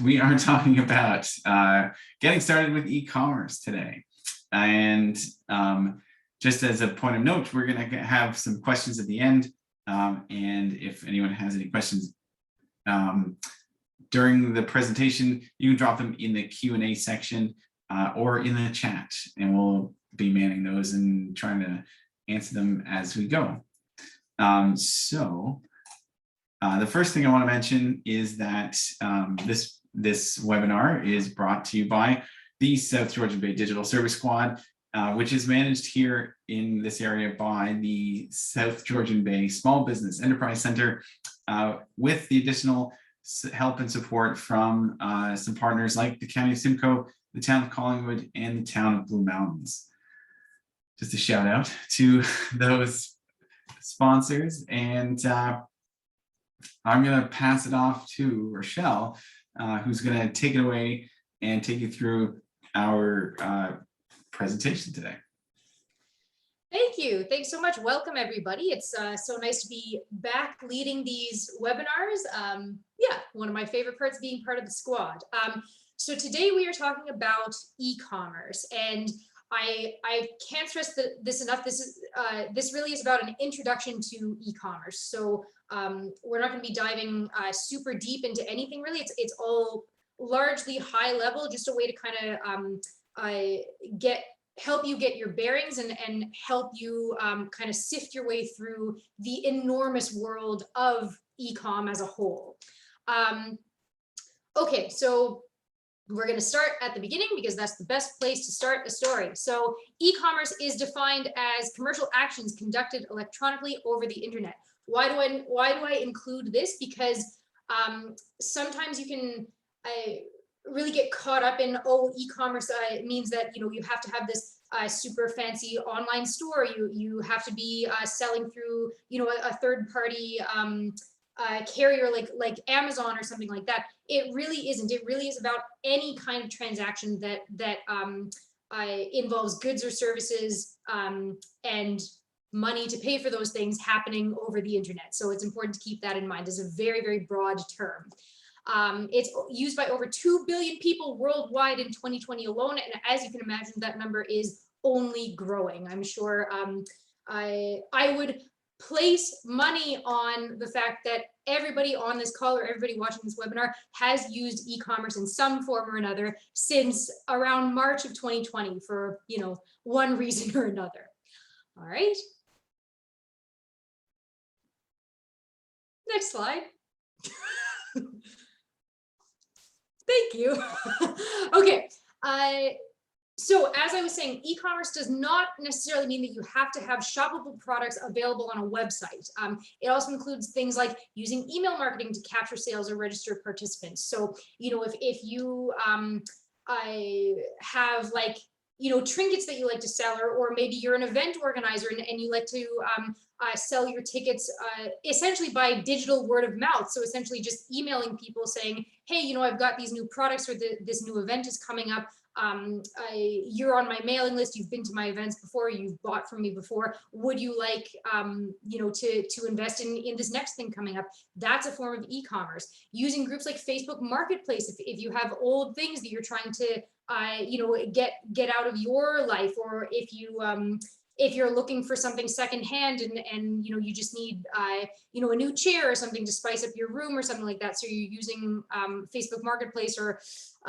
we are talking about getting started with e-commerce today. And just as a point of note, we're going to have some questions at the end. And if anyone has any questions during the presentation, you can drop them in the Q&A section or in the chat, and we'll be manning those and trying to answer them as we go. The first thing I want to mention is that this webinar is brought to you by the South Georgian Bay Digital Service Squad, which is managed here in this area by the South Georgian Bay Small Business Enterprise Center, with the additional help and support from some partners like the County of Simcoe, the Town of Collingwood, and the Town of Blue Mountains. Just a shout out to those sponsors, and I'm going to pass it off to Rochelle, who's going to take it away and take you through our presentation today. Thank you. Thanks so much. Welcome, everybody. It's so nice to be back leading these webinars. Yeah, one of my favorite parts being part of the squad. So today we are talking about e-commerce, and I can't stress this enough. This really is about an introduction to e-commerce. So we're not going to be diving super deep into anything really. It's all largely high level, just a way to kind of help you get your bearings and help you kind of sift your way through the enormous world of e-com as a whole. Okay, so we're going to start at the beginning because that's the best place to start a story. So e-commerce is defined as commercial actions conducted electronically over the internet. Why do I include this? Because sometimes you can really get caught up in, oh, e-commerce means that you have to have this super fancy online store. You have to be selling through a third party carrier like Amazon or something like that. It really isn't. It really is about any kind of transaction that involves goods or services and money to pay for those things happening over the internet. So it's important to keep that in mind. It's a very, very broad term. It's used by over 2 billion people worldwide in 2020 alone. And as you can imagine, that number is only growing. I'm sure I would place money on the fact that everybody on this call or everybody watching this webinar has used e-commerce in some form or another since around March of 2020 for, one reason or another. All right. Next slide. Thank you. Okay. So as I was saying, e-commerce does not necessarily mean that you have to have shoppable products available on a website. It also includes things like using email marketing to capture sales or register participants. So, if you have trinkets that you like to sell, or maybe you're an event organizer and you like to sell your tickets essentially by digital word of mouth. So essentially just emailing people saying, hey, I've got these new products, or this new event is coming up. You're on my mailing list. You've been to my events before. You've bought from me before. Would you like, to invest in this next thing coming up? That's a form of e-commerce. Using groups like Facebook Marketplace, if you have old things that you're trying to, get out of your life, or if you're looking for something secondhand and you just need a new chair or something to spice up your room or something like that. So you're using Facebook Marketplace or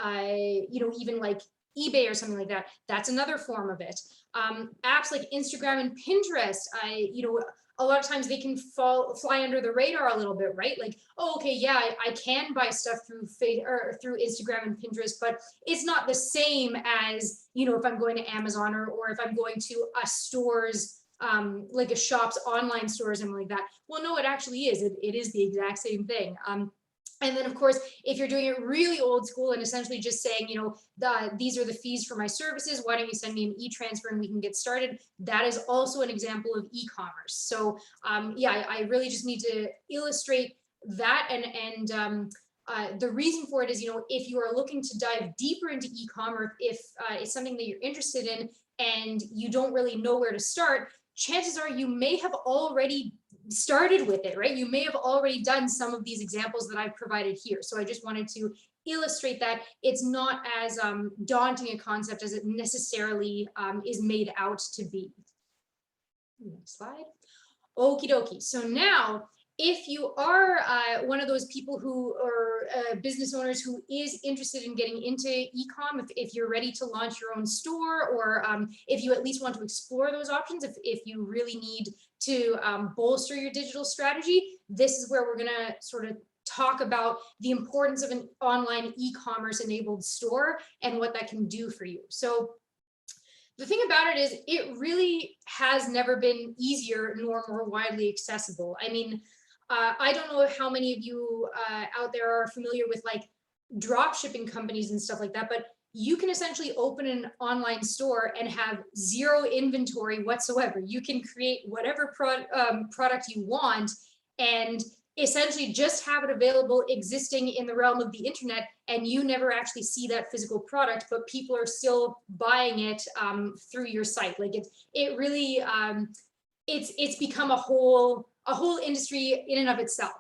even like eBay or something like that. That's another form of it. Apps like Instagram and Pinterest, a lot of times they can fly under the radar a little bit, right? Like, oh, okay, yeah, I can buy stuff through Instagram and Pinterest, but it's not the same as, if I'm going to Amazon or if I'm going to a store's, like a shop's online store or something like that. Well, no, it actually is. It is the exact same thing. And then, of course, if you're doing it really old school and essentially just saying, these are the fees for my services, why don't you send me an e-transfer and we can get started? That is also an example of e-commerce. So yeah, I really just need to illustrate that. And the reason for it is, if you are looking to dive deeper into e-commerce, if it's something that you're interested in and you don't really know where to start, chances are you may have already started with it, right? You may have already done some of these examples that I've provided here. So I just wanted to illustrate that it's not as daunting a concept as it necessarily is made out to be. Next slide. Okie dokie. So now, if you are one of those people who are business owners who is interested in getting into e-com, if you're ready to launch your own store, or if you at least want to explore those options, if you really need to bolster your digital strategy, this is where we're going to sort of talk about the importance of an online e-commerce enabled store and what that can do for you. So the thing about it is, it really has never been easier nor more widely accessible. I mean, I don't know how many of you out there are familiar with like drop shipping companies and stuff like that, but you can essentially open an online store and have zero inventory whatsoever. You can create whatever product you want and essentially just have it available existing in the realm of the internet, and you never actually see that physical product, but people are still buying it through your site. Like it really it's become a whole industry in and of itself.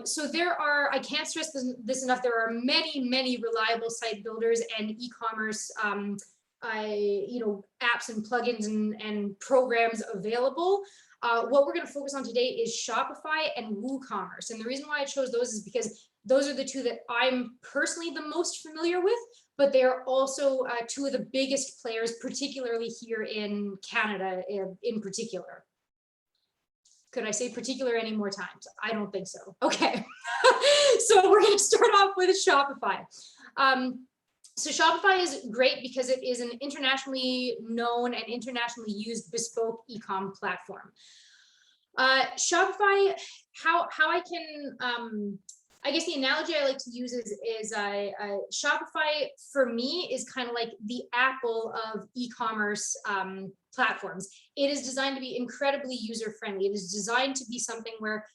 So there are, I can't stress this enough, there are many reliable site builders and e-commerce apps and plugins and programs available. What we're going to focus on today is Shopify and WooCommerce. And the reason why I chose those is because those are the two that I'm personally the most familiar with, but they're also two of the biggest players, particularly here in Canada in particular. Could I say particular any more times? I don't think so. Okay. So we're going to start off with Shopify. So Shopify is great because it is an internationally known and internationally used bespoke e-com platform. Shopify, how I can, I guess the analogy I like to use is Shopify for me is kind of like the Apple of e-commerce platforms. It is designed to be incredibly user-friendly. It is designed to be something where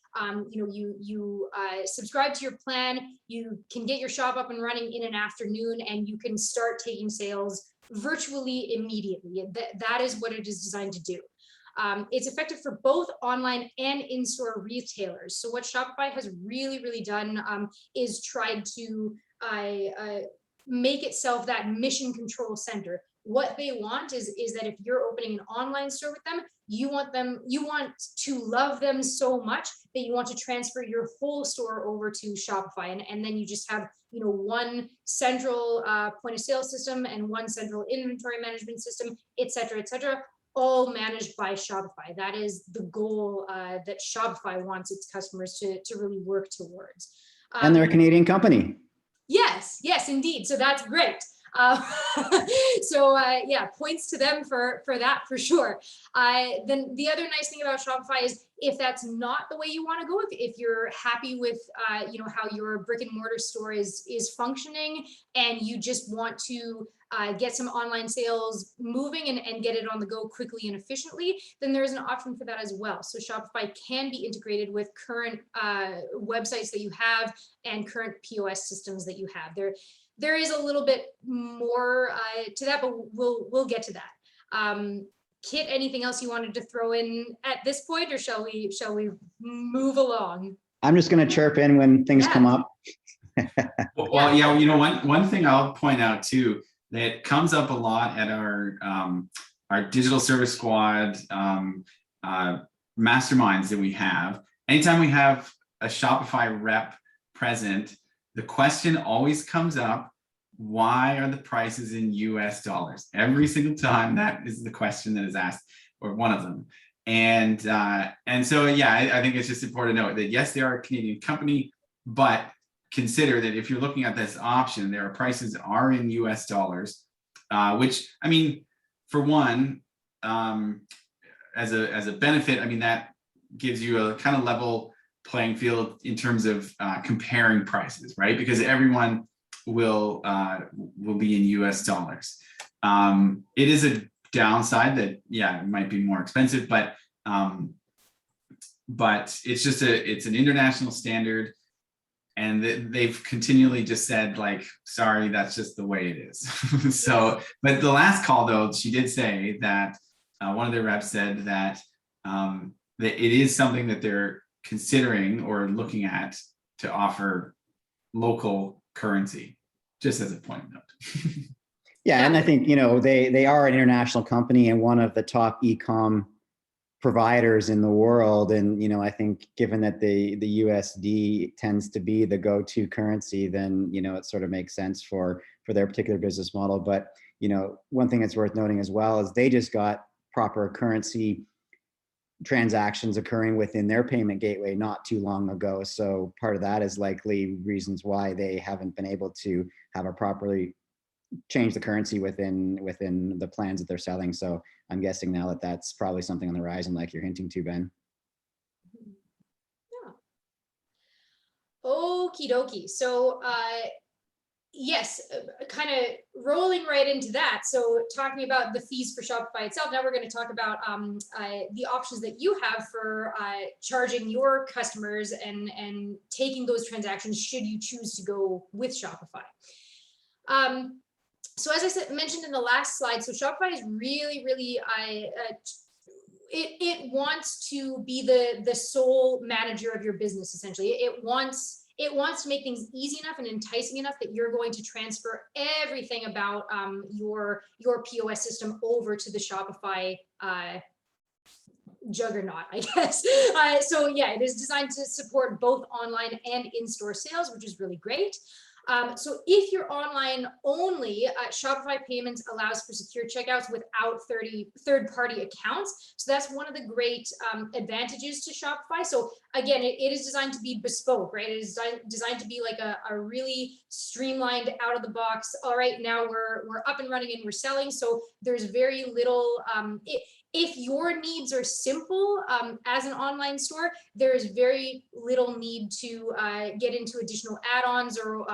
you subscribe to your plan, you can get your shop up and running in an afternoon, and you can start taking sales virtually immediately. That is what it is designed to do. It's effective for both online and in-store retailers. So what Shopify has really done is tried to make itself that mission control center. What they want is that if you're opening an online store with them, you want to love them so much that you want to transfer your whole store over to Shopify, and then you just have one central point of sale system and one central inventory management system, et cetera, all managed by Shopify. That is the goal that Shopify wants its customers to really work towards. And they're a Canadian company. Yes, indeed. So that's great. Yeah, points to them for that for sure. Then the other nice thing about Shopify is if that's not the way you want to go, if you're happy with how your brick and mortar store is functioning, and you just want to get some online sales moving and get it on the go quickly and efficiently, then there's an option for that as well. So Shopify can be integrated with current websites that you have and current POS systems that you have. There is a little bit more to that, but we'll get to that. Kit, anything else you wanted to throw in at this point, or shall we move along? I'm just going to chirp in when things come up. Well, yeah, one thing I'll point out too that comes up a lot at our digital service squad masterminds that we have. Anytime we have a Shopify rep present, the question always comes up: why are the prices in US dollars? Every single time that is the question that is asked, or one of them. And so, yeah, I think it's just important to note that yes, they are a Canadian company, but consider that if you're looking at this option, their prices are in US dollars, which, I mean, for one, as a benefit, I mean, that gives you a kind of level playing field in terms of comparing prices, right? Because everyone will be in US dollars. It is a downside that, yeah, it might be more expensive, but it's just it's an international standard, and they've continually just said, like, sorry, that's just the way it is. So, but the last call though, she did say that one of their reps said that that it is something that they're considering or looking at to offer local currency, just as a point of note. Yeah, and I think, they are an international company and one of the top e-com providers in the world. And, I think given that the USD tends to be the go-to currency, then, it sort of makes sense for their particular business model. But, one thing that's worth noting as well is they just got proper currency transactions occurring within their payment gateway not too long ago. So part of that is likely reasons why they haven't been able to have a properly change the currency within the plans that they're selling. So I'm guessing now that that's probably something on the horizon, like you're hinting to, Ben. Yeah. Okie dokie. So yes, kind of rolling right into that. So talking about the fees for Shopify itself, now we're going to talk about the options that you have for charging your customers and taking those transactions should you choose to go with Shopify. So as I mentioned in the last slide, so Shopify is really, it wants to be the sole manager of your business. Essentially, it wants to make things easy enough and enticing enough that you're going to transfer everything about your POS system over to the Shopify juggernaut, I guess. So yeah, it is designed to support both online and in-store sales, which is really great. So if you're online only, Shopify Payments allows for secure checkouts without third-party accounts. So that's one of the great advantages to Shopify. So again, it is designed to be bespoke, right? It is designed to be like a really streamlined, out of the box. All right, now we're up and running and we're selling. So there's very little. If your needs are simple as an online store, there is very little need to get into additional add-ons or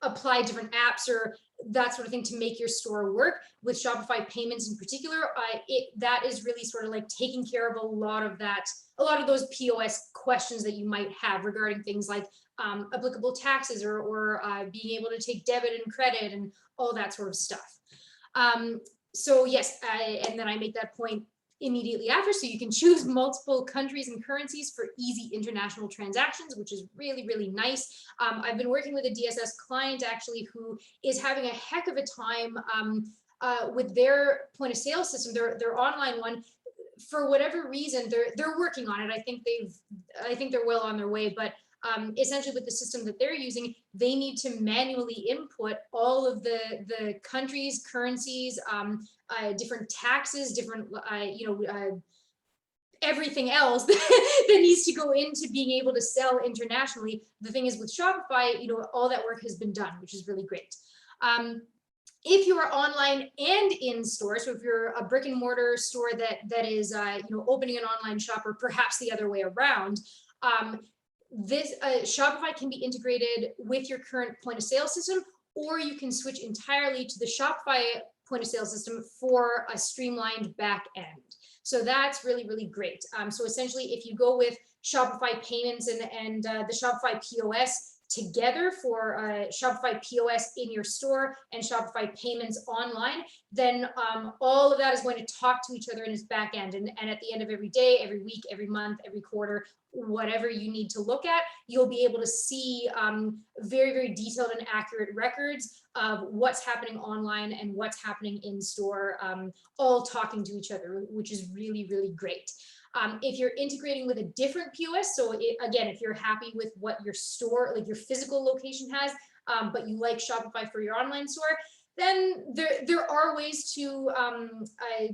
apply different apps or that sort of thing to make your store work. With Shopify Payments in particular, that is really sort of like taking care of a lot of those POS questions that you might have regarding things like applicable taxes or being able to take debit and credit and all that sort of stuff. So yes, and then I make that point immediately after, so you can choose multiple countries and currencies for easy international transactions, which is really, really nice. I've been working with a DSS client actually who is having a heck of a time with their point of sale system, their online one. For whatever reason, they're working on it. I think they're well on their way, but essentially with the system that they're using, they need to manually input all of the countries, currencies, different taxes, different, everything else that needs to go into being able to sell internationally. The thing is with Shopify, all that work has been done, which is really great. If you are online and in store, so if you're a brick and mortar store that is opening an online shop, or perhaps the other way around, this Shopify can be integrated with your current point of sale system, or you can switch entirely to the Shopify point of sale system for a streamlined back end. So that's really, really great. So essentially, if you go with Shopify Payments and the Shopify POS together for Shopify POS in your store and Shopify Payments online, then all of that is going to talk to each other in its back end. And at the end of every day, every week, every month, every quarter, whatever you need to look at, you'll be able to see very, very detailed and accurate records of what's happening online and what's happening in store, all talking to each other, which is really, really great. If you're integrating with a different POS, so again, if you're happy with what your store, like your physical location has, but you like Shopify for your online store, then there are ways to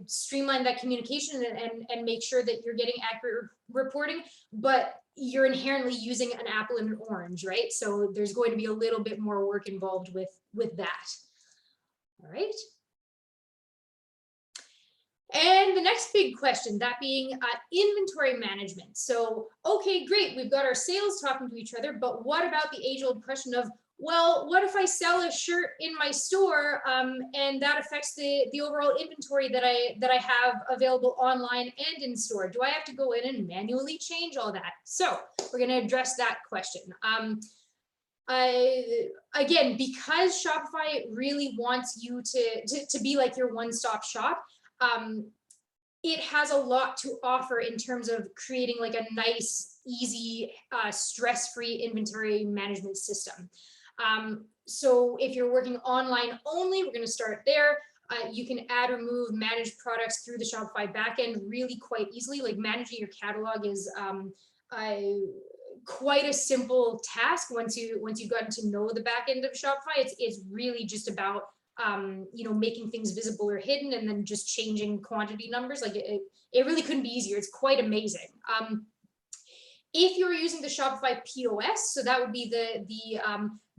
streamline that communication and make sure that you're getting accurate reporting, but you're inherently using an apple and an orange, right? So there's going to be a little bit more work involved with that. All right. And the next big question, that being inventory management. So, okay, great, we've got our sales talking to each other, but what about the age-old question of, well, what if I sell a shirt in my store and that affects the overall inventory that I have available online and in store? Do I have to go in and manually change all that? So we're going to address that question. Again, because Shopify really wants you to be like your one-stop shop, it has a lot to offer in terms of creating like a nice easy, stress-free inventory management system. So if you're working online only, we're going to start there. You can add, remove, manage products through the Shopify backend really quite easily. Like managing your catalog is quite a simple task once you've gotten to know the back end of Shopify. It's really just about making things visible or hidden, and then just changing quantity numbers. Like it really couldn't be easier. It's quite amazing. If you're using the Shopify POS, so that would be the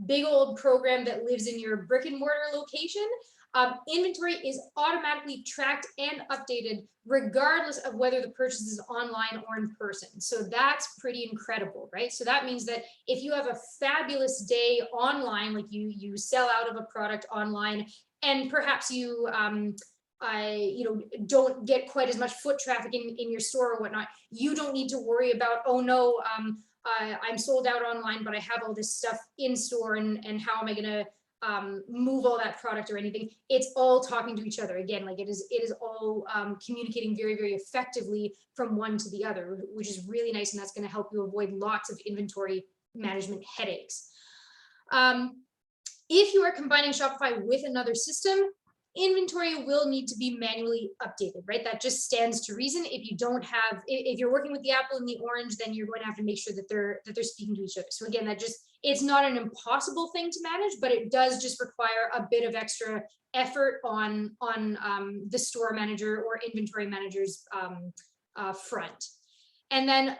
big old program that lives in your brick and mortar location, inventory is automatically tracked and updated regardless of whether the purchase is online or in person. So that's pretty incredible, right? So that means that if you have a fabulous day online, like you sell out of a product online, and perhaps you don't get quite as much foot traffic in your store or whatnot, you don't need to worry about, oh no, I'm sold out online, but I have all this stuff in store, and how am I gonna move all that product or anything. It's all talking to each other. Again, like it is all communicating very, very effectively from one to the other, which is really nice, and that's going to help you avoid lots of inventory management headaches. If you are combining Shopify with another system, inventory will need to be manually updated, right? That just stands to reason. If you're working with the apple and the orange, then you're going to have to make sure that they're speaking to each other. So again, it's not an impossible thing to manage, but it does just require a bit of extra effort on the store manager or inventory manager's front. And then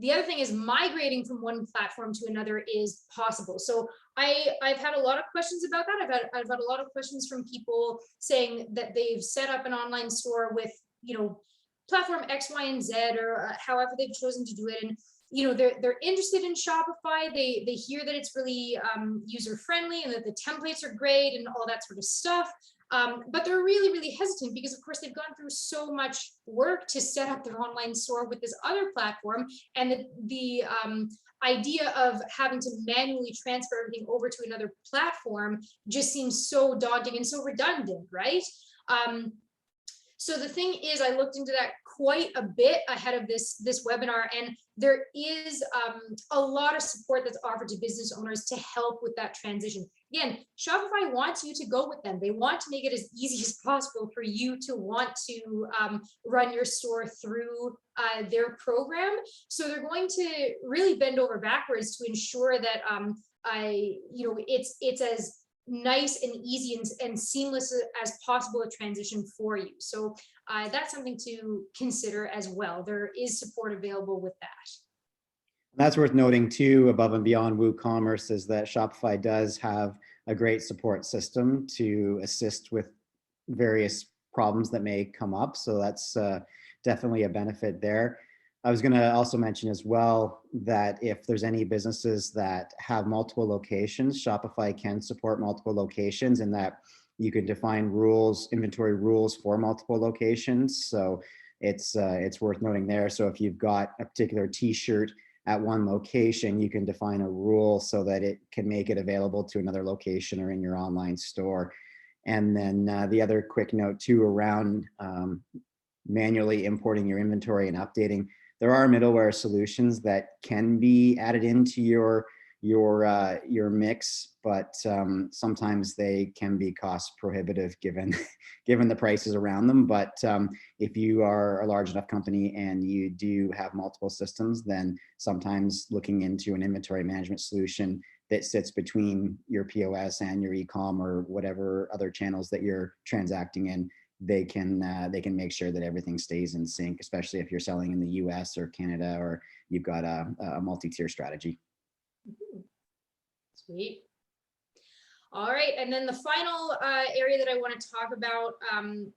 the other thing is migrating from one platform to another is possible. So I've had a lot of questions about that. I've had a lot of questions from people saying that they've set up an online store with, platform X, Y, and Z, or however they've chosen to do it. And, they're interested in Shopify. They hear that it's really user friendly and that the templates are great and all that sort of stuff. But they're really, really hesitant because, of course, they've gone through so much work to set up their online store with this other platform, and the idea of having to manually transfer everything over to another platform just seems so daunting and so redundant, right? So the thing is, I looked into that quite a bit ahead of this webinar, and there is a lot of support that's offered to business owners to help with that transition. Again, Shopify wants you to go with them. They want to make it as easy as possible for you to want to run your store through their program. So they're going to really bend over backwards to ensure that it's as nice and easy and seamless as possible a transition for you. So that's something to consider as well. There is support available with that. That's worth noting too, above and beyond WooCommerce, is that Shopify does have a great support system to assist with various problems that may come up. So that's definitely a benefit there. I was going to also mention as well that if there's any businesses that have multiple locations, Shopify can support multiple locations, and that you can define rules, inventory rules for multiple locations. So it's worth noting there. So if you've got a particular t-shirt at one location, you can define a rule so that it can make it available to another location or in your online store. And then the other quick note too around manually importing your inventory and updating. There are middleware solutions that can be added into your mix, but sometimes they can be cost prohibitive given the prices around them. But if you are a large enough company and you do have multiple systems, then sometimes looking into an inventory management solution that sits between your POS and your e-com or whatever other channels that you're transacting in, they can make sure that everything stays in sync, especially if you're selling in the US or Canada, or you've got a multi-tier strategy. Sweet. All right, and then the final area that I want to talk about, I'm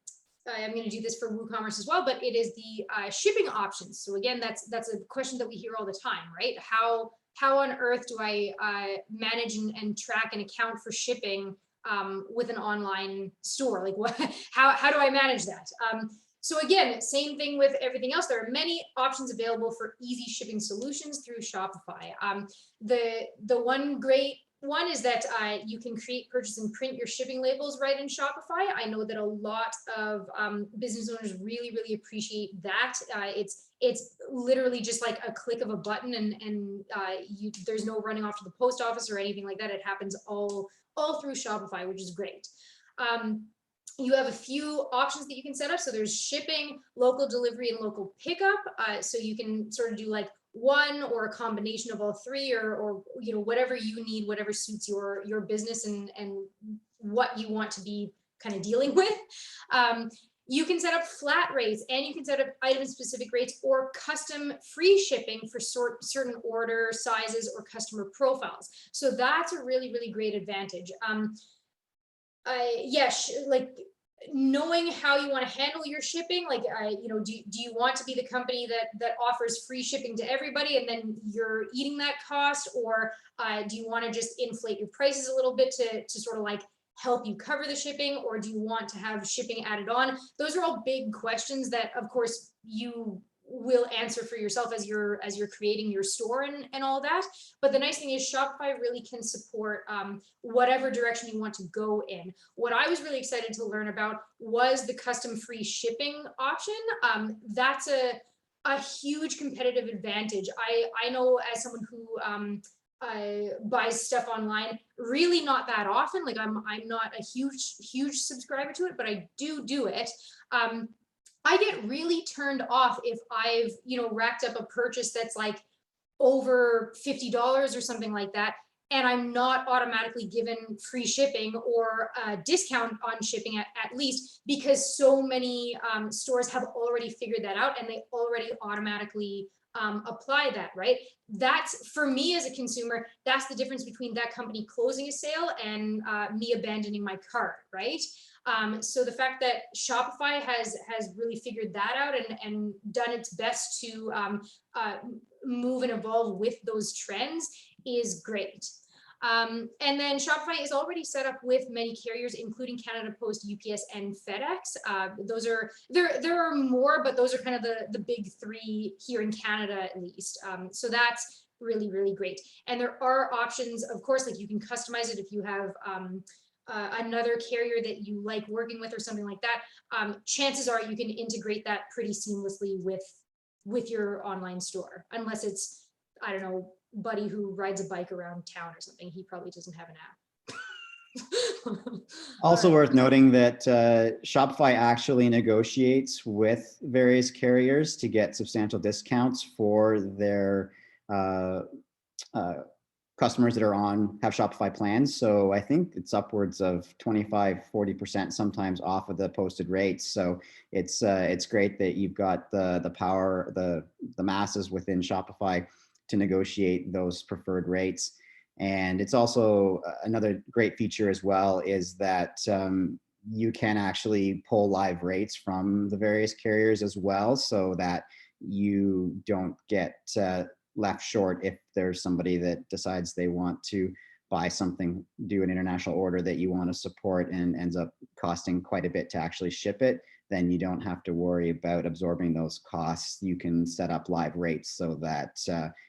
going to do this for WooCommerce as well, but it is the shipping options. So again, that's a question that we hear all the time, right? How on earth do I manage and track and account for shipping with an online store? Like how do I manage that? So again, same thing with everything else. There are many options available for easy shipping solutions through Shopify. The one great one is that you can create, purchase, and print your shipping labels right in Shopify. I know that a lot of business owners really, really appreciate that. It's literally just like a click of a button, and there's no running off to the post office or anything like that. It happens all through Shopify, which is great. You have a few options that you can set up. So there's shipping, local delivery, and local pickup. So you can sort of do like one or a combination of all three, or you know, whatever you need, whatever suits your business and what you want to be kind of dealing with. You can set up flat rates, and you can set up item specific rates or custom free shipping for certain order sizes or customer profiles. So that's a really, really great advantage. Yes, like knowing how you want to handle your shipping, like you know, do you want to be the company that offers free shipping to everybody and then you're eating that cost, or do you want to just inflate your prices a little bit to sort of like help you cover the shipping, or do you want to have shipping added on? Those are all big questions that of course you will answer for yourself as you're creating your store and all that. But the nice thing is Shopify really can support whatever direction you want to go in. What I was really excited to learn about was the custom free shipping option. That's a huge competitive advantage. I know as someone who buys stuff online really not that often, like I'm not a huge subscriber to it, but I do it. I get really turned off if I've, you know, racked up a purchase that's like over $50 or something like that, and I'm not automatically given free shipping or a discount on shipping at least, because so many stores have already figured that out and they already automatically apply that, right? That's, for me as a consumer, that's the difference between that company closing a sale and me abandoning my cart, right? So the fact that Shopify has really figured that out and done its best to move and evolve with those trends is great. And then Shopify is already set up with many carriers, including Canada Post, UPS, and FedEx. Those are, there are more, but those are kind of the big three here in Canada, at least. So that's really, really great. And there are options, of course, like you can customize it if you have another carrier that you like working with or something like that. Chances are you can integrate that pretty seamlessly with your online store, unless it's, I don't know, buddy who rides a bike around town or something. He probably doesn't have an app. Also worth noting that Shopify actually negotiates with various carriers to get substantial discounts for their customers that have Shopify plans. So I think it's upwards of 25–40% sometimes off of the posted rates. So it's great that you've got the power, the masses within Shopify to negotiate those preferred rates. And it's also another great feature as well is that you can actually pull live rates from the various carriers as well, so that you don't get left short if there's somebody that decides they want to buy something, do an international order that you want to support and ends up costing quite a bit to actually ship it. Then you don't have to worry about absorbing those costs. You can set up live rates so that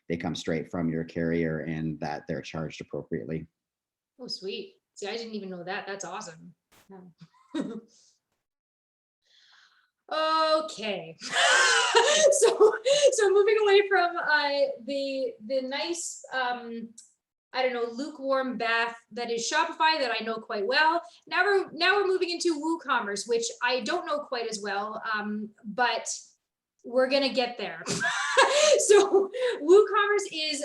they come straight from your carrier and that they're charged appropriately. Oh, sweet. See, I didn't even know that. That's awesome. Yeah. Okay. so moving away from the nice I don't know, lukewarm bath that is Shopify that I know quite well. Now we're moving into WooCommerce, which I don't know quite as well, but we're gonna get there. So WooCommerce is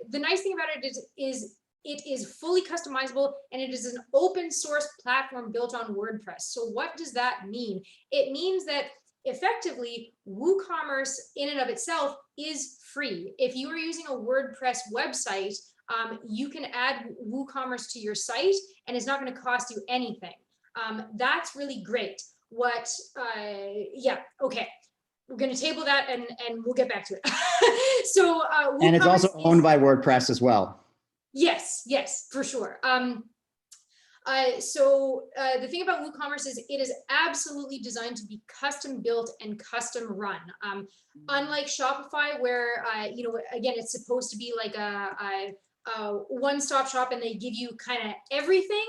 the nice thing about it is it is fully customizable, and it is an open source platform built on WordPress. So what does that mean? It means that effectively WooCommerce in and of itself is free. If you are using a WordPress website, you can add WooCommerce to your site and it's not going to cost you anything. That's really great. Yeah, okay. We're going to table that and we'll get back to it. So, and it's also owned by WordPress as well. Yes, for sure. So the thing about WooCommerce is it is absolutely designed to be custom built and custom run. Unlike Shopify, where you know, again, it's supposed to be like a one-stop shop, and they give you kind of everything,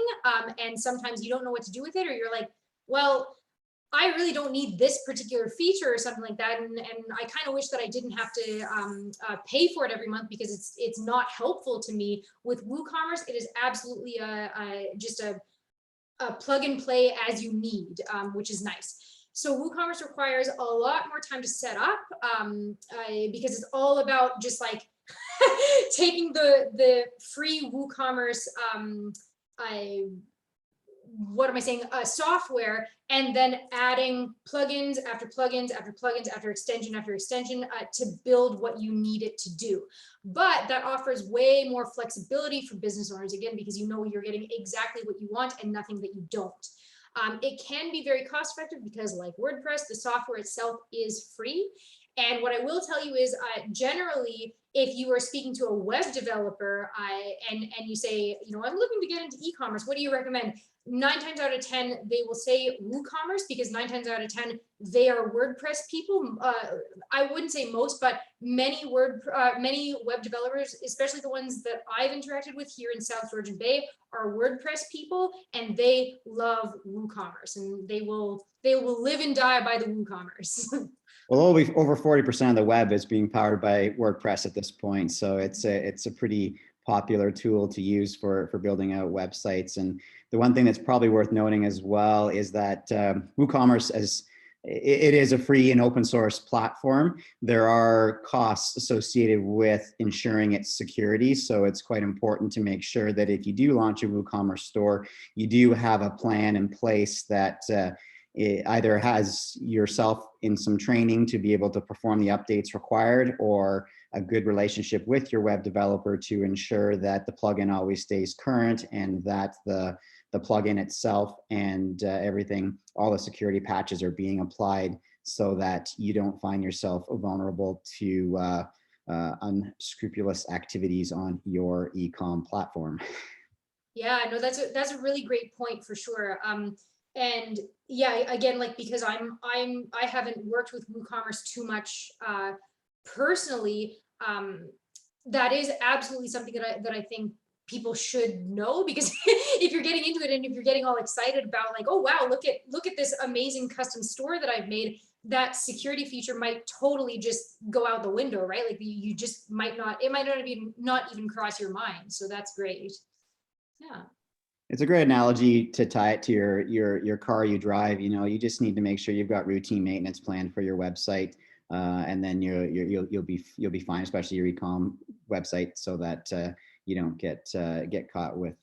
and sometimes you don't know what to do with it, or you're like, well, I really don't need this particular feature or something like that. And I kind of wish that I didn't have to pay for it every month because it's not helpful to me. With WooCommerce, it is absolutely just a plug and play as you need, which is nice. So WooCommerce requires a lot more time to set up because it's all about just like taking the free WooCommerce what am I saying, software, and then adding plugins after plugins after plugins after extension to build what you need it to do. But that offers way more flexibility for business owners, again, because you know you're getting exactly what you want and nothing that you don't. It can be very cost effective because, like WordPress, the software itself is free. And what I will tell you is generally, if you are speaking to a web developer and you say, you know, I'm looking to get into e-commerce, what do you recommend? 9 times out of 10, they will say WooCommerce because 9 times out of 10, they are WordPress people. I wouldn't say most, but many web developers, especially the ones that I've interacted with here in South Georgian Bay, are WordPress people, and they love WooCommerce, and they will live and die by the WooCommerce. Well, over 40% of the web is being powered by WordPress at this point, so it's a pretty popular tool to use for building out websites. And the one thing that's probably worth noting as well is that WooCommerce, as it is a free and open source platform, there are costs associated with ensuring its security. So it's quite important to make sure that if you do launch a WooCommerce store, you do have a plan in place that it either has yourself in some training to be able to perform the updates required, or a good relationship with your web developer to ensure that the plugin always stays current and that the plugin itself and everything, all the security patches are being applied so that you don't find yourself vulnerable to unscrupulous activities on your e-com platform. Yeah, no, that's a really great point for sure. And yeah, again, like, because I haven't worked with WooCommerce too much personally, that is absolutely something that I think people should know, because if you're getting into it and if you're getting all excited about like, oh wow, look at this amazing custom store that I've made, that security feature might totally just go out the window, right? Like you just might not even cross your mind. So that's great. Yeah. It's a great analogy to tie it to your car you drive. You know, you just need to make sure you've got routine maintenance planned for your website, and then you'll be fine, especially your e-com website, so that you don't get caught with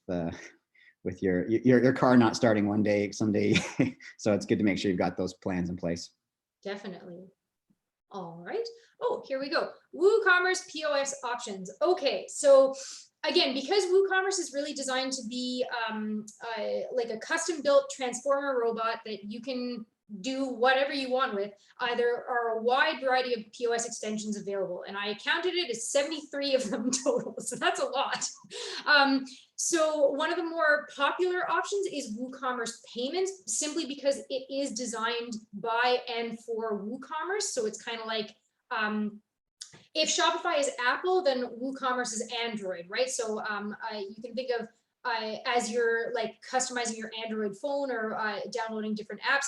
your car not starting one day someday. So it's good to make sure you've got those plans in place. Definitely. All right. Oh, here we go. WooCommerce POS options. Okay, so again, because WooCommerce is really designed to be like a custom-built transformer robot that you can do whatever you want with, there are a wide variety of POS extensions available, and I counted it as 73 of them total, so that's a lot. So one of the more popular options is WooCommerce Payments, simply because it is designed by and for WooCommerce. So it's kind of like, if Shopify is Apple, then WooCommerce is Android, right? So you can think of as you're like customizing your Android phone or downloading different apps,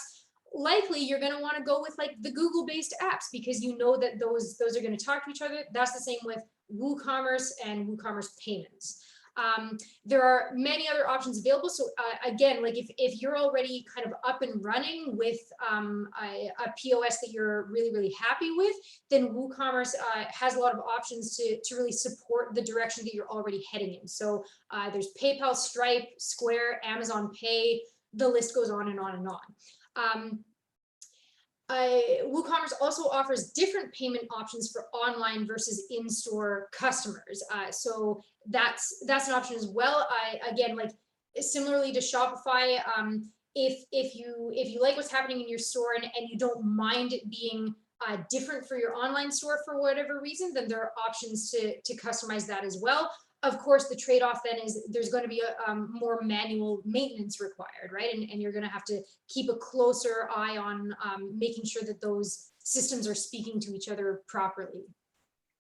likely you're going to want to go with like the Google-based apps, because you know that those are going to talk to each other. That's the same with WooCommerce and WooCommerce Payments. There are many other options available. So again, like if you're already kind of up and running with a POS that you're really, really happy with, then WooCommerce has a lot of options to really support the direction that you're already heading in. So there's PayPal, Stripe, Square, Amazon Pay, the list goes on and on and on. WooCommerce also offers different payment options for online versus in-store customers. So that's an option as well. Again, like similarly to Shopify, if you like what's happening in your store and you don't mind it being different for your online store for whatever reason, then there are options to customize that as well. Of course, the trade-off then is there's going to be a more manual maintenance required, right? And you're going to have to keep a closer eye on making sure that those systems are speaking to each other properly.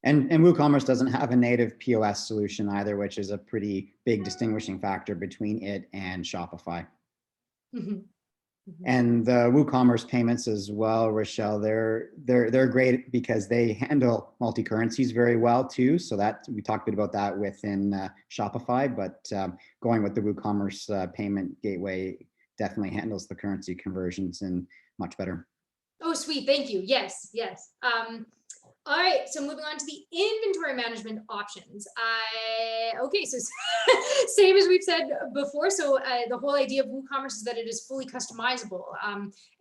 And WooCommerce doesn't have a native POS solution either, which is a pretty big distinguishing factor between it and Shopify. Mm-hmm. And the WooCommerce payments as well, Rochelle, they're great because they handle multi-currencies very well too. So that we talked a bit about that within Shopify, but going with the WooCommerce payment gateway definitely handles the currency conversions and much better. Oh, sweet. Thank you. Yes, yes. All right, so moving on to the inventory management options. Okay, so same as we've said before. So the whole idea of WooCommerce is that it is fully customizable.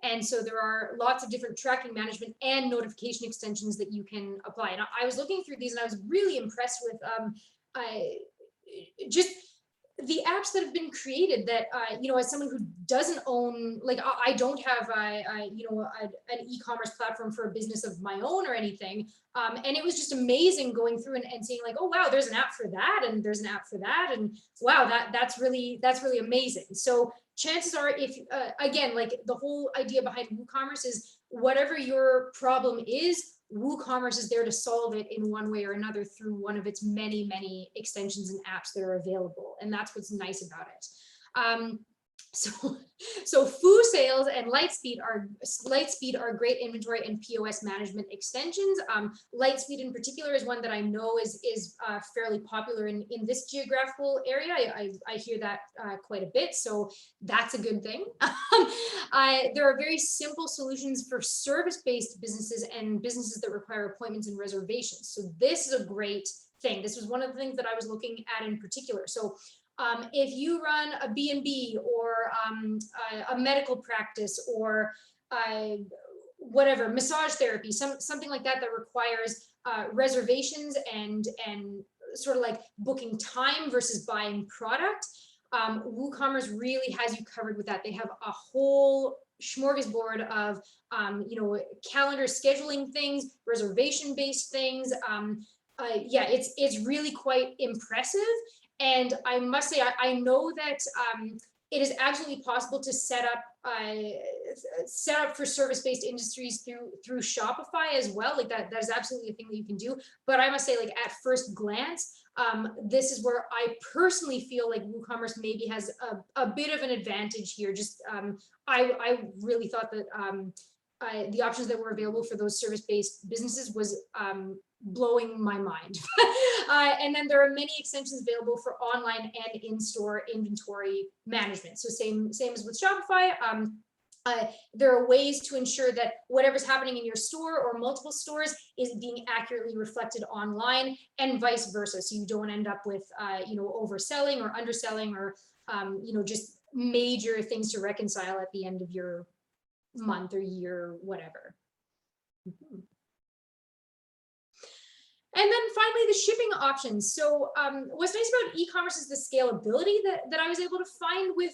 And so there are lots of different tracking management and notification extensions that you can apply. And I was looking through these and I was really impressed with just the apps that have been created that, you know, as someone who doesn't own, like I don't have, you know, an e-commerce platform for a business of my own or anything. And it was just amazing going through and seeing like, oh, wow, there's an app for that. And there's an app for that. And wow, that's really amazing. So chances are if, again, like the whole idea behind WooCommerce is whatever your problem is, WooCommerce is there to solve it in one way or another through one of its many, many extensions and apps that are available. And that's what's nice about it. So Foo Sales and Lightspeed are great inventory and POS management extensions. Lightspeed in particular is one that I know is fairly popular in this geographical area. I hear that quite a bit, so that's a good thing. There are very simple solutions for service-based businesses and businesses that require appointments and reservations. So this is a great thing. This was one of the things that I was looking at in particular. So if you run a B&B or a medical practice or whatever, massage therapy, something like that requires reservations and sort of like booking time versus buying product, WooCommerce really has you covered with that. They have a whole smorgasbord of you know, calendar scheduling things, reservation-based things. Yeah, it's really quite impressive. And I must say, I know that it is absolutely possible to set up for service-based industries through Shopify as well. Like that is absolutely a thing that you can do. But I must say, like at first glance, this is where I personally feel like WooCommerce maybe has a bit of an advantage here. Just I really thought that the options that were available for those service-based businesses was blowing my mind. And then there are many extensions available for online and in-store inventory management. So same as with Shopify. There are ways to ensure that whatever's happening in your store or multiple stores is being accurately reflected online and vice versa. So you don't end up with, you know, overselling or underselling or, you know, just major things to reconcile at the end of your month or year, whatever. And then finally, the shipping options. So what's nice about e-commerce is the scalability that I was able to find with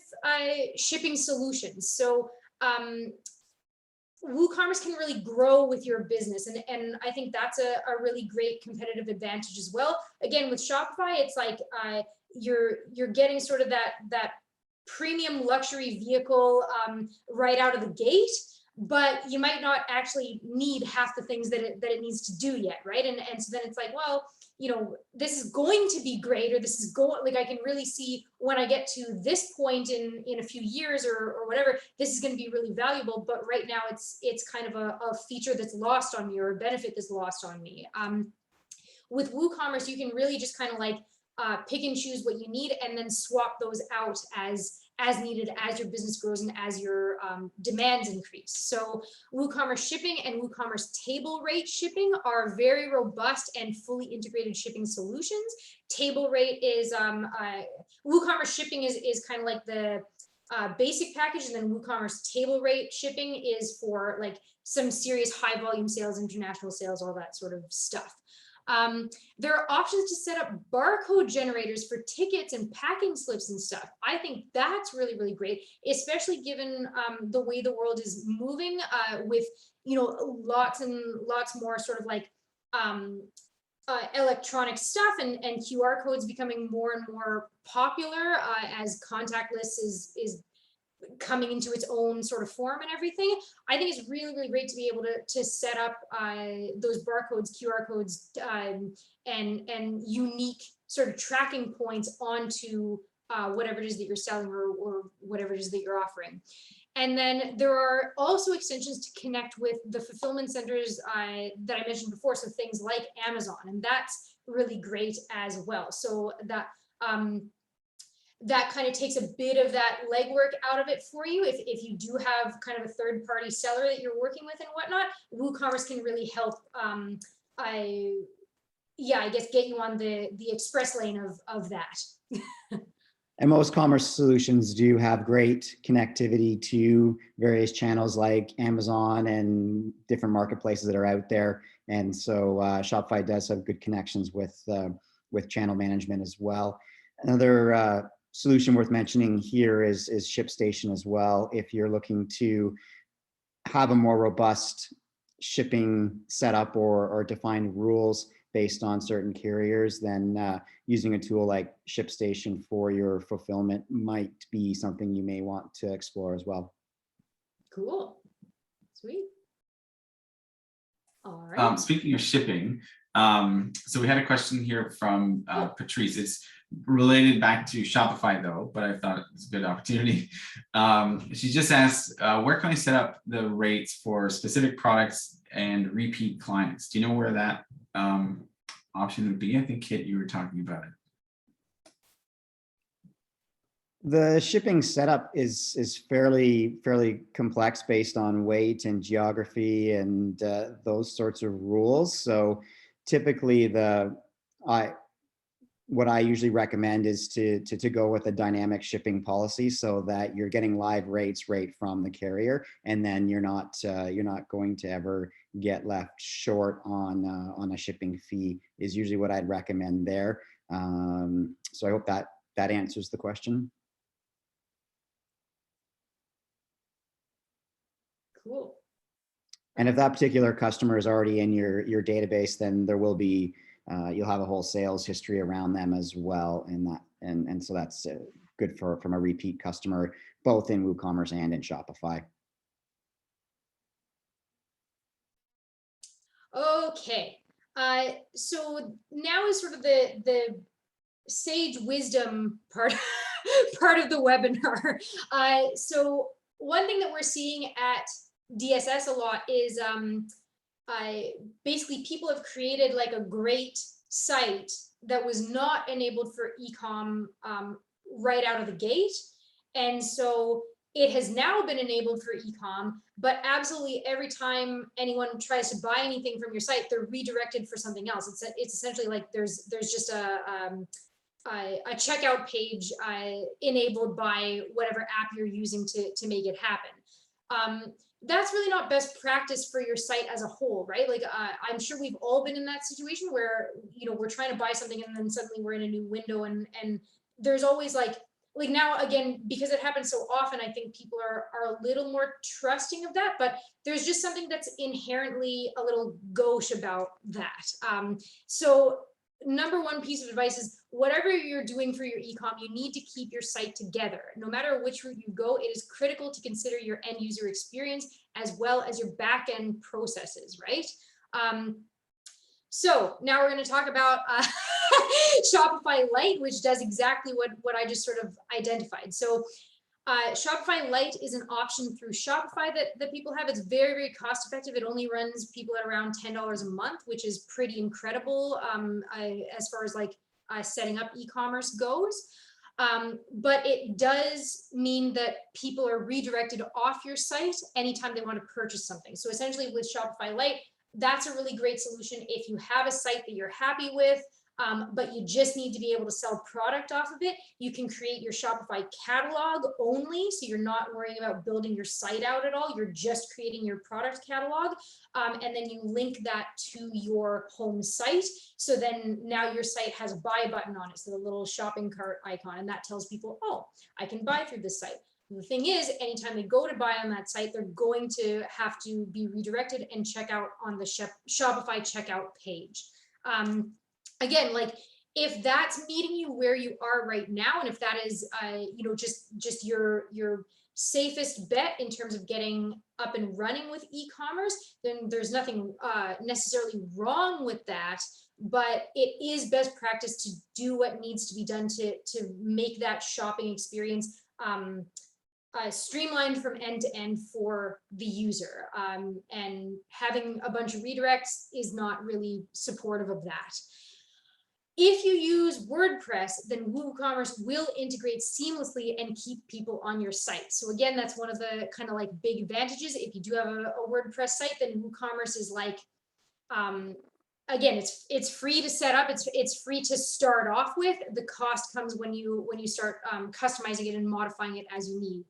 shipping solutions. So WooCommerce can really grow with your business. And I think that's a really great competitive advantage as well. Again, with Shopify, it's like you're getting sort of that premium luxury vehicle right out of the gate, but you might not actually need half the things that it needs to do yet, right? And so then it's like, well, you know, this is going to be great, or this is like I can really see when I get to this point in a few years or whatever, this is going to be really valuable. But right now, it's kind of a feature that's lost on me or a benefit that's lost on me. With WooCommerce, you can really just kind of like pick and choose what you need and then swap those out as needed as your business grows and as your demands increase. So WooCommerce shipping and WooCommerce table rate shipping are very robust and fully integrated shipping solutions. Table rate is WooCommerce shipping is kind of like the basic package, and then WooCommerce table rate shipping is for like some serious high volume sales, international sales, all that sort of stuff. There are options to set up barcode generators for tickets and packing slips and stuff. I think that's really, really great, especially given the way the world is moving with, you know, lots and lots more sort of like electronic stuff and QR codes becoming more and more popular as contactless is coming into its own sort of form and everything. I think it's really, really great to be able to set up those barcodes, QR codes, and unique sort of tracking points onto whatever it is that you're selling or whatever it is that you're offering. And then there are also extensions to connect with the fulfillment centers that I mentioned before. So things like Amazon, and that's really great as well. So that that kind of takes a bit of that legwork out of it for you. If you do have kind of a third party seller that you're working with and whatnot, WooCommerce can really help, I guess, get you on the express lane of that. And most commerce solutions do have great connectivity to various channels like Amazon and different marketplaces that are out there. And so Shopify does have good connections with channel management as well. Another solution worth mentioning here is ShipStation as well. If you're looking to have a more robust shipping setup or defined rules based on certain carriers, then using a tool like ShipStation for your fulfillment might be something you may want to explore as well. Cool. Sweet. All right. Speaking of shipping, so we had a question here from Patrice. It's related back to Shopify though, but I thought it was a good opportunity. She just asked, where can I set up the rates for specific products and repeat clients? Do you know where that option would be? I think, Kit, you were talking about it. The shipping setup is fairly complex based on weight and geography and those sorts of rules. So typically what I usually recommend is to go with a dynamic shipping policy so that you're getting live rates right from the carrier, and then you're not going to ever get left short on a shipping fee is usually what I'd recommend there. So I hope that answers the question. Cool. And if that particular customer is already in your database, then there will be you'll have a whole sales history around them as well, and so that's good from a repeat customer, both in WooCommerce and in Shopify. Okay. So now is sort of the sage wisdom part of the webinar. So one thing that we're seeing at DSS a lot is basically people have created like a great site that was not enabled for e-com right out of the gate. And so it has now been enabled for e-com, but absolutely every time anyone tries to buy anything from your site, they're redirected for something else. It's essentially like there's just a checkout page enabled by whatever app you're using to make it happen. That's really not best practice for your site as a whole, right? Like I'm sure we've all been in that situation where, you know, we're trying to buy something and then suddenly we're in a new window, and there's always like now, again, because it happens so often, I think people are a little more trusting of that, but there's just something that's inherently a little gauche about that. So number one piece of advice is whatever you're doing for your e-com, you need to keep your site together. No matter which route you go, it is critical to consider your end user experience as well as your back end processes, right? So now we're going to talk about Shopify Lite, which does exactly what I just sort of identified. So Shopify Lite is an option through Shopify that people have. It's very, very cost effective. It only runs people at around $10 a month, which is pretty incredible as far as like setting up e-commerce goes. But it does mean that people are redirected off your site anytime they want to purchase something. So essentially with Shopify Lite, that's a really great solution if you have a site that you're happy with, but you just need to be able to sell product off of it. You can create your Shopify catalog only, so you're not worrying about building your site out at all. You're just creating your product catalog, and then you link that to your home site. So then now your site has a buy button on it, so the little shopping cart icon, and that tells people, oh, I can buy through this site. The thing is, anytime they go to buy on that site, they're going to have to be redirected and check out on the Shopify checkout page. Again, like if that's meeting you where you are right now, and if that is, you know, just your safest bet in terms of getting up and running with e-commerce, then there's nothing necessarily wrong with that. But it is best practice to do what needs to be done to make that shopping experience streamlined from end to end for the user. And having a bunch of redirects is not really supportive of that. If you use WordPress, then WooCommerce will integrate seamlessly and keep people on your site. So again, that's one of the kind of like big advantages. If you do have a WordPress site, then WooCommerce is like, again, it's free to set up. It's free to start off with. The cost comes when you start customizing it and modifying it as you need.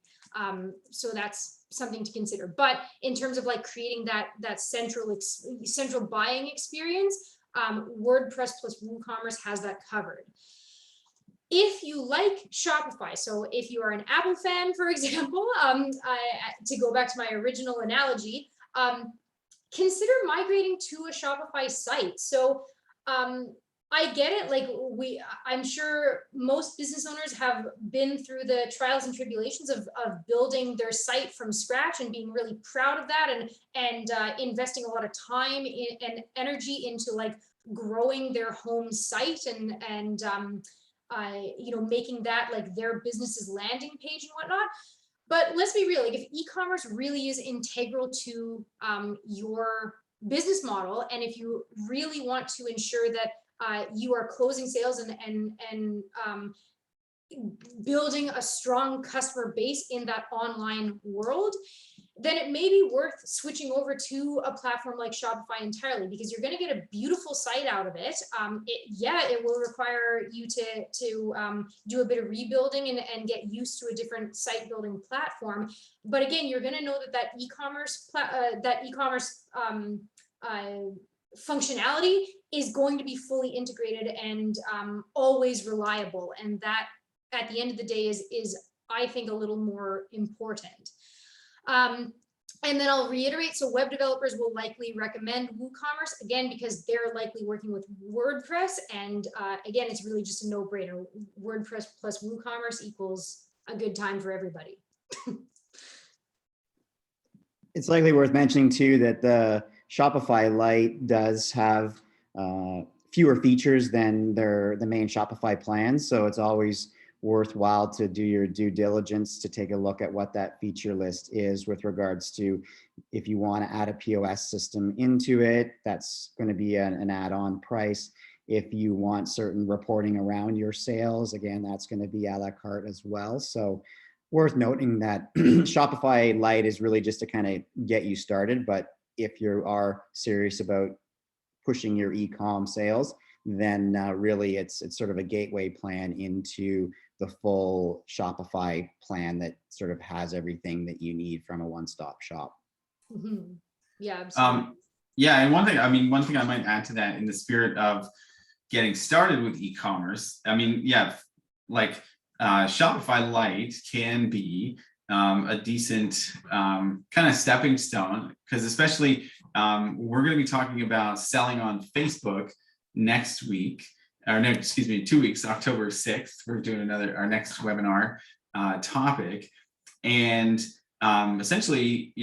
So that's something to consider. But in terms of like creating that central buying experience, WordPress plus WooCommerce has that covered. If you like Shopify, so if you are an Apple fan, for example, to go back to my original analogy, consider migrating to a Shopify site. So I get it. Like I'm sure most business owners have been through the trials and tribulations of building their site from scratch and being really proud of that, and investing a lot of time and energy into like growing their home site and making that like their business's landing page and whatnot. But let's be real, like if e-commerce really is integral to your business model, and if you really want to ensure that you are closing sales and building a strong customer base in that online world, then it may be worth switching over to a platform like Shopify entirely, because you're going to get a beautiful site out of it. It will require you to do a bit of rebuilding and get used to a different site building platform. But again, you're going to know that e-commerce functionality is going to be fully integrated and always reliable, and that at the end of the day is I think a little more important. And then I'll reiterate, so web developers will likely recommend WooCommerce, again, because they're likely working with WordPress, and again, it's really just a no-brainer. WordPress plus WooCommerce equals a good time for everybody. It's likely worth mentioning too that the Shopify Lite does have fewer features than the main Shopify plan. So it's always worthwhile to do your due diligence to take a look at what that feature list is with regards to if you want to add a POS system into it, that's going to be an add-on price. If you want certain reporting around your sales, again, that's going to be a la carte as well. So worth noting that Shopify Lite is really just to kind of get you started. But if you are serious about pushing your e-com sales, then really it's sort of a gateway plan into the full Shopify plan that sort of has everything that you need from a one-stop shop. Mm-hmm. Yeah, absolutely. And one thing I might add to that in the spirit of getting started with e-commerce, Shopify Lite can be a decent kind of stepping stone, because especially we're going to be talking about selling on Facebook next week, or no, excuse me, 2 weeks, October 6th. We're doing our next webinar topic. And essentially,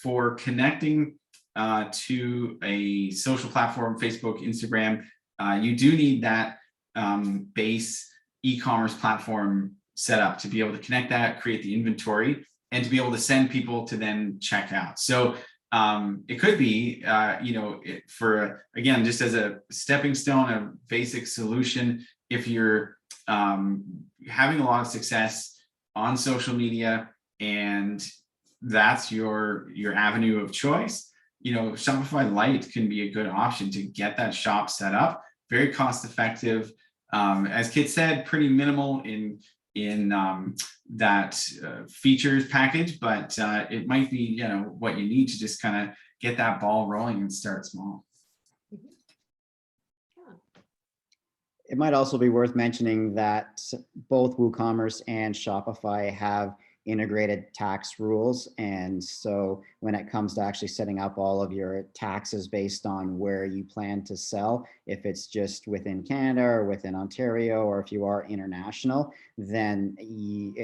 for connecting to a social platform, Facebook, Instagram, you do need that base e-commerce platform set up to be able to connect that, create the inventory, and to be able to send people to then check out. So it could be, again, just as a stepping stone, a basic solution. If you're having a lot of success on social media and that's your avenue of choice, Shopify Lite can be a good option to get that shop set up. Very cost effective. As Kit said, pretty minimal in that features package, but it might be what you need to just kind of get that ball rolling and start small. It might also be worth mentioning that both WooCommerce and Shopify have integrated tax rules. And so when it comes to actually setting up all of your taxes based on where you plan to sell, if it's just within Canada or within Ontario, or if you are international, then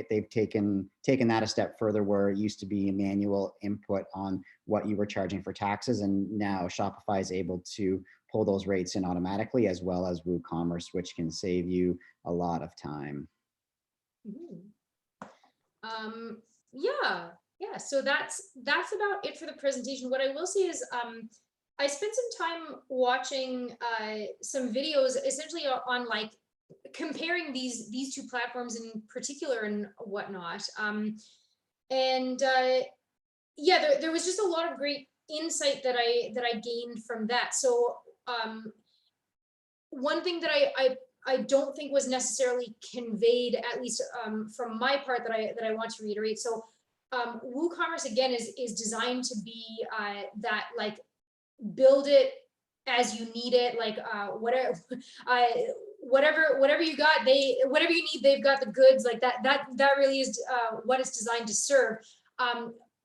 they've taken that a step further, where it used to be a manual input on what you were charging for taxes. And now Shopify is able to pull those rates in automatically, as well as WooCommerce, which can save you a lot of time. Yeah. So that's about it for the presentation. What I will say is, I spent some time watching some videos, essentially on like comparing these two platforms in particular and whatnot. And there was just a lot of great insight that I gained from that. So one thing that I don't think was necessarily conveyed, at least from my part, that I want to reiterate. So WooCommerce again is designed to be that like build it as you need it, like whatever you got, whatever you need, they've got the goods, like that really is what it's designed to serve.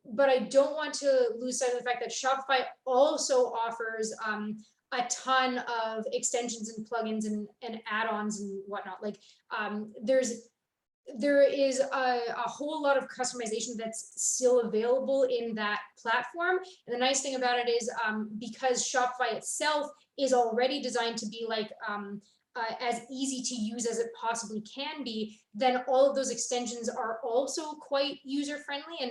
But I don't want to lose sight of the fact that Shopify also offers a ton of extensions and plugins and add-ons and whatnot. Like there is a whole lot of customization that's still available in that platform. And the nice thing about it is because Shopify itself is already designed to be like as easy to use as it possibly can be, then all of those extensions are also quite user friendly, and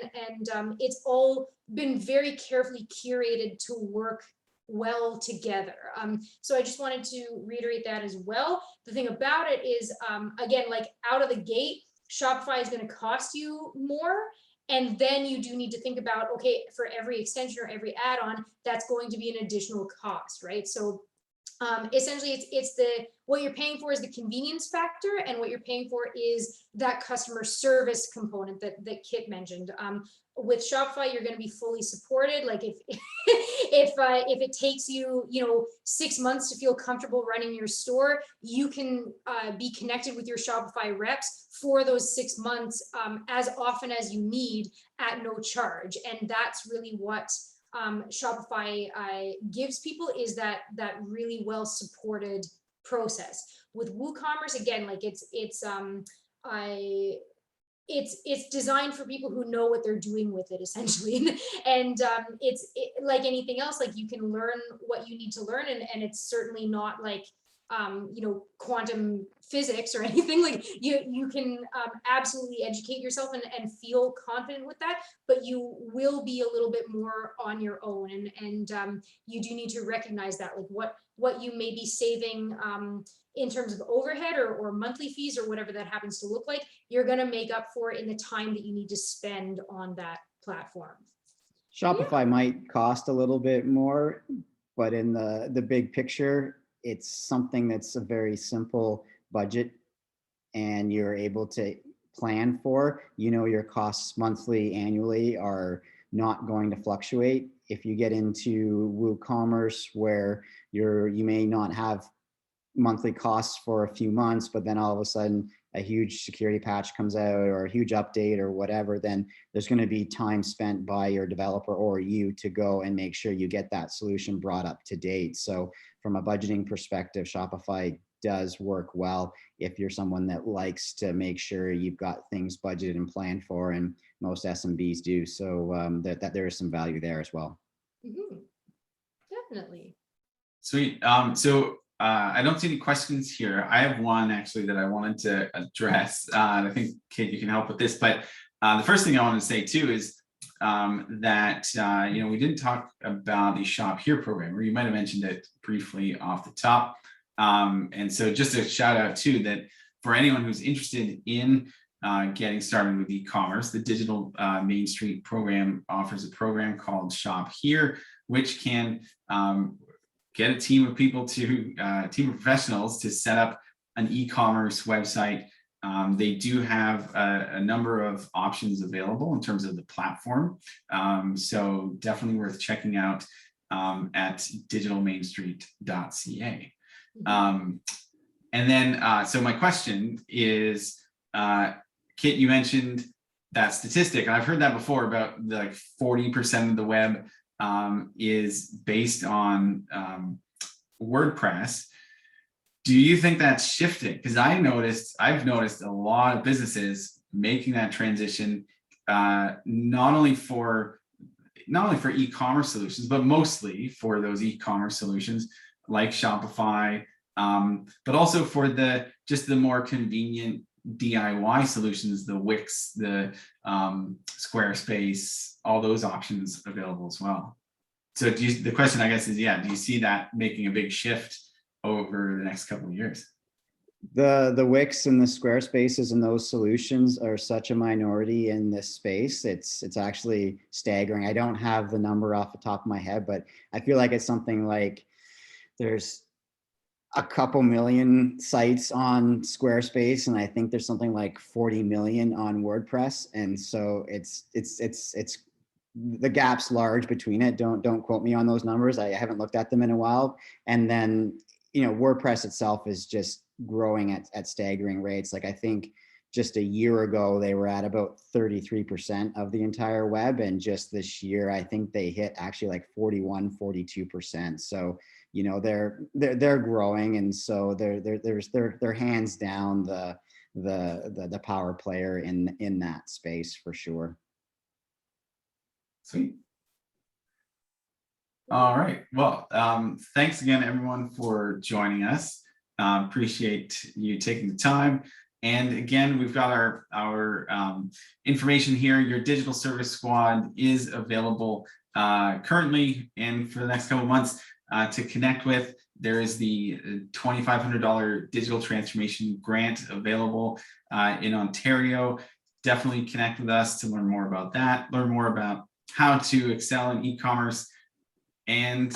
it's all been very carefully curated to work well together. So I just wanted to reiterate that as well. The thing about it is, again, like out of the gate, Shopify is going to cost you more. And then you do need to think about, okay, for every extension or every add-on, that's going to be an additional cost, right? So essentially it's what you're paying for is the convenience factor, and what you're paying for is that customer service component that Kit mentioned. With Shopify, you're going to be fully supported. Like if it takes you 6 months to feel comfortable running your store, you can be connected with your Shopify reps for those 6 months as often as you need at no charge. And that's really what Shopify gives people, is that really well supported process. With WooCommerce, again, like it's designed for people who know what they're doing with it, essentially. And it's like anything else, like you can learn what you need to learn, and it's certainly not like quantum physics or anything. Like you can absolutely educate yourself and feel confident with that, but you will be a little bit more on your own, and you do need to recognize that, like what you may be saving in terms of overhead or monthly fees or whatever that happens to look like, you're going to make up for it in the time that you need to spend on that platform. Shopify might cost a little bit more, but in the big picture, it's something that's a very simple budget, and you're able to plan for, your costs monthly, annually are not going to fluctuate. If you get into WooCommerce, where you may not have monthly costs for a few months, but then all of a sudden a huge security patch comes out or a huge update or whatever, then there's going to be time spent by your developer or you to go and make sure you get that solution brought up to date. So from a budgeting perspective, Shopify does work well if you're someone that likes to make sure you've got things budgeted and planned for, and most SMBs do. So that there is some value there as well. Mm-hmm. Definitely. Sweet. So I don't see any questions here. I have one actually that I wanted to address. I think, Kate, you can help with this. But the first thing I want to say too is that we didn't talk about the Shop Here program, or you might have mentioned it briefly off the top. And so just a shout out too, that for anyone who's interested in getting started with e-commerce, the Digital Main Street program offers a program called Shop Here, which can get a team of people team of professionals to set up an e-commerce website. They do have a number of options available in terms of the platform. So definitely worth checking out at digitalmainstreet.ca. And then, so my question is, Kit, you mentioned that statistic, and I've heard that before about like 40% of the web is based on WordPress. Do you think that's shifting? Because I've noticed a lot of businesses making that transition, not only for e-commerce solutions, but mostly for those e-commerce solutions like Shopify, but also for the more convenient DIY solutions, the Wix, the Squarespace, all those options available as well. So the question, I guess, is, yeah, do you see that making a big shift over the next couple of years? The Wix and the Squarespaces and those solutions are such a minority in this space. It's actually staggering. I don't have the number off the top of my head, but I feel like it's something like there's a couple million sites on Squarespace, and I think there's something like 40 million on WordPress. And so it's the gap's large between it. Don't quote me on those numbers. I haven't looked at them in a while. And then, WordPress itself is just growing at staggering rates. Like, I think just a year ago, they were at about 33% of the entire web. And just this year, I think they hit actually like 41, 42%. So, they're growing. And so they're hands down the power player in that space for sure. Sweet. All right. Well, thanks again, everyone, for joining us. Appreciate you taking the time. And again, we've got our information here. Your digital service squad is available currently and for the next couple of months to connect with. There is the $2,500 digital transformation grant available in Ontario. Definitely connect with us to learn more about that, learn more about how to excel in e-commerce, and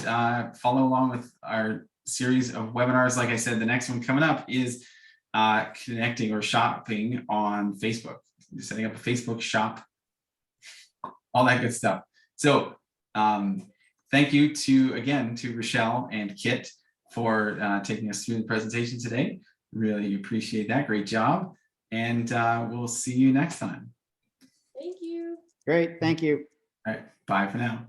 follow along with our series of webinars. Like I said, the next one coming up is connecting or shopping on Facebook, setting up a Facebook shop, all that good stuff. So thank you to Rochelle and Kit for taking us through the presentation today. Really appreciate that. Great job. And we'll see you next time. Thank you. Great. Thank you. All right. Bye for now.